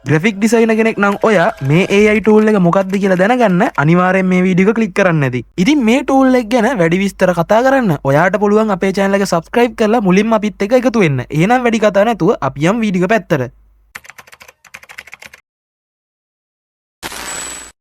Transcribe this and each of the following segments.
Graphic designer කෙනෙක් නම් ඔයා මේ AI tool එක මොකක්ද කියලා දැනගන්න අනිවාර්යෙන් මේ වීඩියෝ එක ක්ලික් කරන්න ඇති. ඉතින් මේ tool එක ගැන වැඩි විස්තර කතා කරන්න ඔයාට පුළුවන් අපේ channel එක subscribe කරලා මුලින්ම අපිත් එක්ක එකතු වෙන්න. එහෙනම් වැඩි කතා නැතුව අපි යමු වීඩියෝ එක පැත්තට.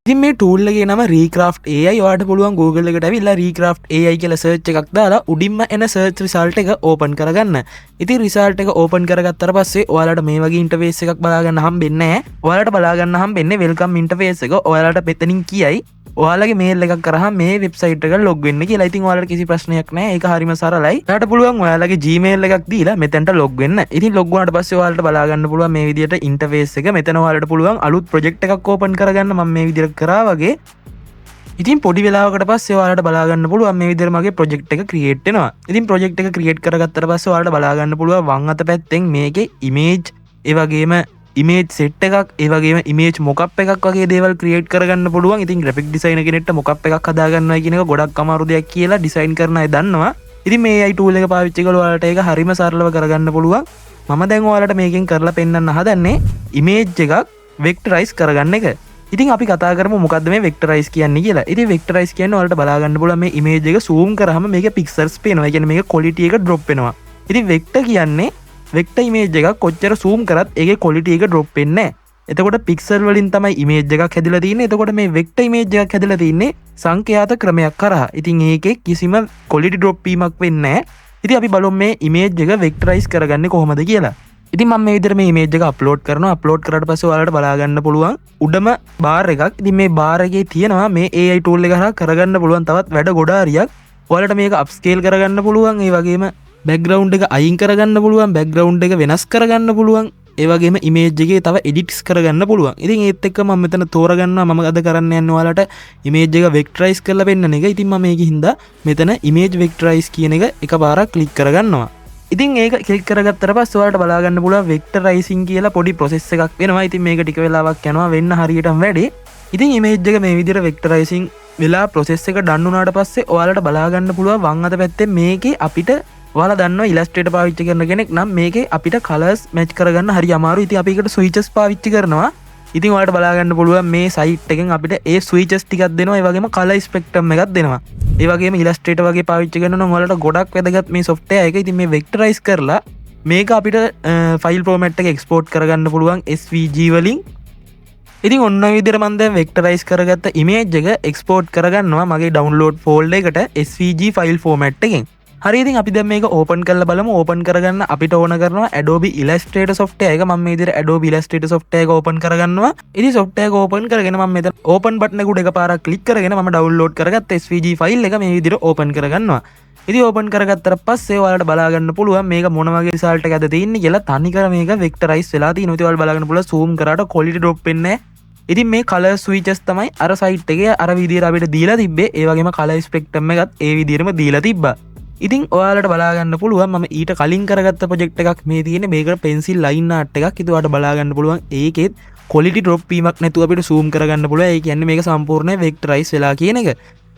ඉතින් මේ tool එකේ නම Recraft AI. ඔයාට පුළුවන් Google එකට ඇවිල්ලා Recraft AI කියලා search එකක් දාලා උඩින්ම එන search result එක open කරගන්න. ඉතින් result එක open කරගත්තට පස්සේ ඔයාලට මේ වගේ interface එකක් බලා ගන්න හම්බෙන්නේ නැහැ. ඔයාලට බලා ගන්න හම්බෙන්නේ welcome interface එක. ඔයාලට මෙතනින් කියයි ඔයාලගේ මේල් එකක් කරාම මේ වෙබ්සයිට් එකට log වෙන්න කියලා. ඉතින් ඔයාලට කිසි ප්‍රශ්නයක් නැහැ. ඒක හරිම සරලයි. ඔයාලට පුළුවන් ඔයාලගේ Gmail එකක් දීලා මෙතනට log වෙන්න. ඉතින් log වුණාට පස්සේ ඔයාලට බලා ගන්න පුළුවන් මේ විදිහට interface එක. මෙතන ඔයාලට පුළුවන් අලුත් project එකක් open කරගන්න. මම මේ විදිහට කරා වගේ. ඉතින් පොඩි වෙලාවකට පස්සේ ඔයාලට බලා ගන්න පුළුවන් මේ විදිහට මගේ project එක create වෙනවා. ඉතින් project එක create කරගත්තට පස්සේ ඔයාලට බලා ගන්න පුළුවන් වම් අත පැත්තෙන් මේකේ image ඒ වගේම image set එකක් ඒ වගේම image mockup එකක් වගේ දේවල් create කරගන්න පුළුවන්. ඉතින් graphic designer කෙනෙක්ට mockup එකක් හදාගන්නවා කියන එක ගොඩක් අමාරු දෙයක් කියලා design කරන අය දන්නවා. ඉතින් මේ AI tool එක පාවිච්චි කරලා ඔයාලට ඒක හරිම සරලව කරගන්න පුළුවන්. මම දැන් ඔයාලට මේකෙන් කරලා පෙන්නන්න හදන්නේ image එකක් vectorize කරගන්න එක. ඉතින් අපි කතා කරමු මොකද්ද මේ vectorize කියන්නේ කියලා. ඉතින් vectorize කියන්නේ ඔයාලට බලා ගන්න පුළුවන් මේ image එක zoom කරාම මේකේ pixels පේනවා. ඒ කියන්නේ මේකේ quality එක drop වෙනවා. ඉතින් vector කියන්නේ vector image එකක් කොච්චර zoom කරත් ඒකේ quality එක drop වෙන්නේ නැහැ. එතකොට pixel වලින් තමයි image එකක් හැදිලා තියෙන්නේ. එතකොට මේ vector image එකක් හැදිලා තියෙන්නේ සංඛ්‍යාත ක්‍රමයක් කරා. ඉතින් ඒකේ කිසිම quality drop වීමක් වෙන්නේ නැහැ. ඉතින් අපි බලමු මේ image එක vectorize කරගන්නේ කොහොමද කියලා. ඉතින් මම මේ විදිහට මේ image එක upload කරනවා. upload කරාට පස්සේ ඔයාලට බලා ගන්න පුළුවන් උඩම bar එකක්. ඉතින් මේ bar එකේ තියෙනවා මේ AI tool එක හරහා කරගන්න පුළුවන් තවත් වැඩ ගොඩාරියක්. ඔයාලට මේක upscale කරගන්න පුළුවන්. ඒ වගේම background එක අයින් කරගන්න පුළුවන්. background එක වෙනස් කරගන්න පුළුවන්. ඒ වගේම image එකේ තව edits කරගන්න පුළුවන්. ඉතින් ඒත් එක්ක මම මෙතන තෝරගන්නවා මම අද කරන්න යන්නේ ඔයාලට image එක vectorize කරලා පෙන්නන එක. ඉතින් මම මේකෙ හින්දා මෙතන image vectorize කියන එක එකපාරක් click කරගන්නවා. ඉතින් ඒක ක්ලික් කරගත්තට පස්සේ ඔයාලට බලා ගන්න පුළුවන් vectorizing කියලා පොඩි process එකක් වෙනවා. ඉතින් මේක ටික වෙලාවක් යනවා වෙන්න හරියටම වැඩි. ඉතින් image එක මේ විදිහට vectorizing වෙලා process එක done වුණාට පස්සේ ඔයාලට බලා ගන්න පුළුවන් වම් අත පැත්තේ මේකේ අපිට ඔයාලා දන්නවා Illustrator පාවිච්චි කරන කෙනෙක් නම් මේකේ අපිට colors match කරගන්න හරි අමාරුයි. ඉතින් අපි ඒකට switches පාවිච්චි කරනවා. ඉතින් ඔයාලට බලා ගන්න පුළුවන් මේ site එකෙන් අපිට ඒ switches ටිකක් දෙනවා. ඒ වගේම color spectrum එකක් දෙනවා. ඒ වගේම Illustrator වගේ පාවිච්චි කරනවා නම් ඔයාලට ගොඩක් වැදගත් මේ software එක. ඉතින් මේ vectorize කරලා මේක අපිට file format එක export කරගන්න පුළුවන් SVG වලින්. ඉතින් ඔන්න ඔය විදිහට මම දැන් vectorize කරගත්ත image එක export කරගන්නවා මගේ download folder එකට SVG file format එකෙන්. හරි ඉතින් අපි දැන් මේක open කරලා බලමු. open කරගන්න අපිට ඕන කරනවා Adobe Illustrator software එක. මම මේ විදිහට Adobe Illustrator software එක open කරගන්නවා. ඉතින් software එක open කරගෙන මම මෙතන open button එක උඩ එකපාරක් click කරගෙන මම download කරගත්ත SVG file එක මේ විදිහට open කරගන්නවා. ඉතින් open කරගත්තට පස්සේ ඔයාලට බලා ගන්න පුළුවන් මේක මොන වගේ result එකක්ද තියෙන්නේ කියලා. තනිකර මේක vectorize වෙලා තියෙනවා. ඉතින් ඔයාලට බලා ගන්න පුළුවන් zoom කරාට quality drop වෙන්නේ නැහැ. ඉතින් මේ color switches තමයි අර site එකේ අර විදිහට අපිට දීලා තිබ්බේ. ඒ වගේම color spectrum එකත් ඒ විදිහටම දීලා තිබ්බා. ඉතින් ඔයාලට බලා ගන්න පුළුවන් මම ඊට කලින් කරගත්ත ප්‍රොජෙක්ට් එකක් මේ තියෙන්නේ. මේකට pencil line art එකක්. ඉතින් ඔයාලට බලා ගන්න පුළුවන් ඒකෙත් quality drop වීමක් නැතුව අපිට zoom කරගන්න පුළුවන්. ඒ කියන්නේ මේක සම්පූර්ණයෙන් vectorize වෙලා කියන එක.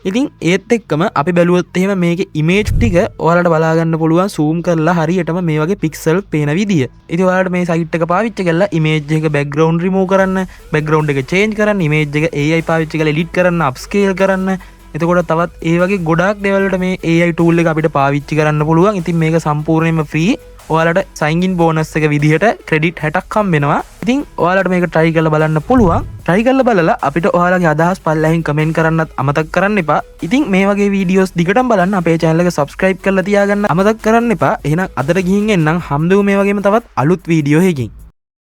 ඉතින් ඒත් එක්කම අපි බැලුවොත් එහෙම මේකේ image ටික ඔයාලට බලා ගන්න පුළුවන් zoom කරලා හරියටම මේ වගේ pixel පේන විදිය. ඉතින් ඔයාලට මේ site එක පාවිච්චි කරලා image එක background remove කරන්න, background එක change කරන්න, image එක AI පාවිච්චි කරලා edit කරන්න, upscale කරන්න. එතකොට තවත් ඒ වගේ ගොඩාක් දේවල් වලට මේ AI tool එක අපිට පාවිච්චි කරන්න පුළුවන්. ඉතින් මේක සම්පූර්ණයෙන්ම free. ඔයාලට sign in bonus එක විදිහට credit 60ක් හම්බ වෙනවා. ඉතින් ඔයාලට මේක try කරලා බලන්න පුළුවන්. try කරලා බලලා අපිට ඔයාලගේ අදහස් පල්ලෙහින් comment කරන්නත් අමතක කරන්න එපා. ඉතින් මේ වගේ videos දිගටම බලන්න අපේ channel එක subscribe කරලා තියාගන්න අමතක කරන්න එපා. එහෙනම් අදට ගිහින් එන්නම් හම්බෙමු මේ වගේම තවත් අලුත් video එකකින්.